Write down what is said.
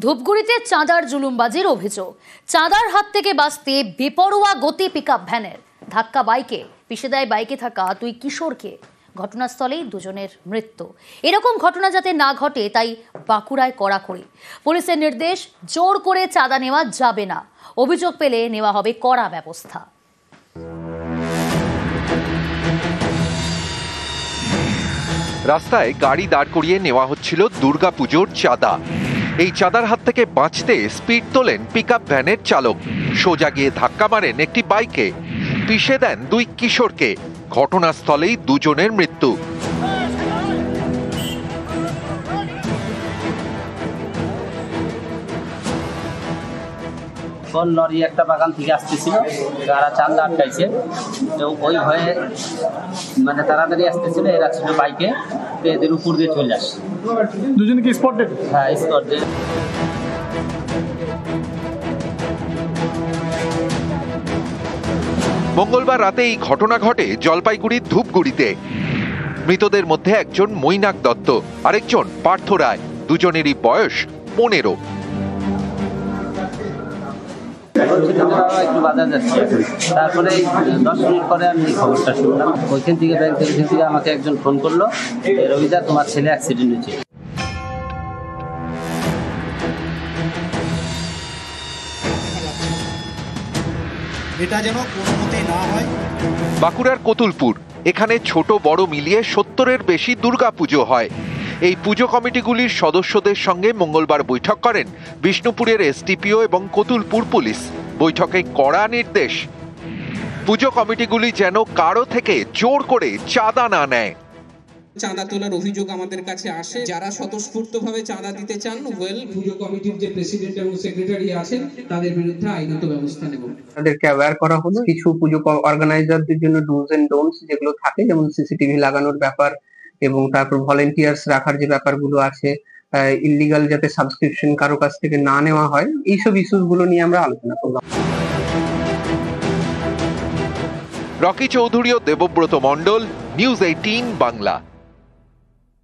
ধূপগুড়িতে চাঁদার জুলুমবাজির অভিযোগ। চাঁদার হাত থেকে বাঁচতে বেপরোয়া গতি পিকআপ ভ্যানের ধাক্কা বাইকে পিষে দেয় বাইকে থাকা দুই কিশোরকে। ঘটনাস্থলেই দুজনের মৃত্যু। এরকম ঘটনা যাতে না ঘটে তাই বাঁকুড়ায় কড়াকড়ি। পুলিশের নির্দেশ, জোর করে চাঁদা নেওয়া যাবে না, অভিযোগ পেলে নেওয়া হবে কড়া ব্যবস্থা। রাস্তায় গাড়ি দাঁড় করিয়ে নেওয়া হচ্ছিল দুর্গাপুজোর চাঁদা। এই চাঁদার হাত থেকে বাঁচতে স্পিড তোলেন পিকআপ ভ্যানের চালক। সোজা গিয়ে ধাক্কা মারেন একটি বাইকে, পিষে দেন দুই কিশোরকে। ঘটনাস্থলেই দুজনের মৃত্যু। লরি একটা বাগান থেকে আসতেছিল, তারা চাঁদা আটকাইছে, তো ওই ভয়ে মানে তাড়াতাড়ি আসতেছিল, এরা ছিল বাইকে, এদের উপর দিয়ে চলে আসছে। দুজন কি স্পট ডেড? হ্যাঁ, স্পট ডেড। মঙ্গলবার রাতে এই ঘটনা ঘটে জলপাইগুড়ির ধূপগুড়িতে। মৃতদের মধ্যে একজন মৈনাক দত্ত, আরেকজন পার্থ রায়। দুজনেরই বয়স 15। একটু বাজার যাচ্ছি, তারপরে 10 মিনিট পরে আমি এই খবরটা শুনলাম। ওইখান থেকে ব্যাংক থেকে আমাকে একজন ফোন করলো, রবিদা তোমার ছেলে অ্যাক্সিডেন্ট হয়েছে। এটা যেন কোনো মতে না হয়। বাঁকুড়ার কতুলপুর, এখানে ছোট বড় মিলিয়ে 70-এর বেশি দুর্গাপুজো হয়। এই পুজো কমিটিগুলির সদস্যদের সঙ্গে মঙ্গলবার বৈঠক করেন বিষ্ণুপুরের এসডিপিও এবং কতুলপুর পুলিশ। বৈঠকে কড়া নির্দেশ, পুজো কমিটিগুলি যেন কারো থেকে জোর করে চাঁদা না নেয়। চাঁদা তোলার অভিযোগ আমাদের কাছে আসে, যারা স্বতঃস্ফূর্তভাবে চাঁদা দিতে চান, পুজো কমিটির যে প্রেসিডেন্ট এবং সেক্রেটারি আছেন তাদের বিরুদ্ধে আইনত ব্যবস্থা নেব। তাদেরকে অ্যাওয়্যার করা হলো কিছু পুজো অর্গানাইজারদের জন্য ডুজ এন্ড ডোন্টস যেগুলো থাকে, যেমন সিসিটিভি লাগানোর ব্যাপার এবং তারপর ভলেন্টিয়ার্স রাখার যে ব্যাপারগুলো আছে, ইল্লিগাল যাতে সাবস্ক্রিপশন কারো কাছ থেকে না নেওয়া হয়, এইসব ইস্যুস গুলো নিয়ে আমরা আলোচনা করলাম। রকি চৌধুরী ও দেবব্রত মণ্ডল, নিউজ 18 বাংলা।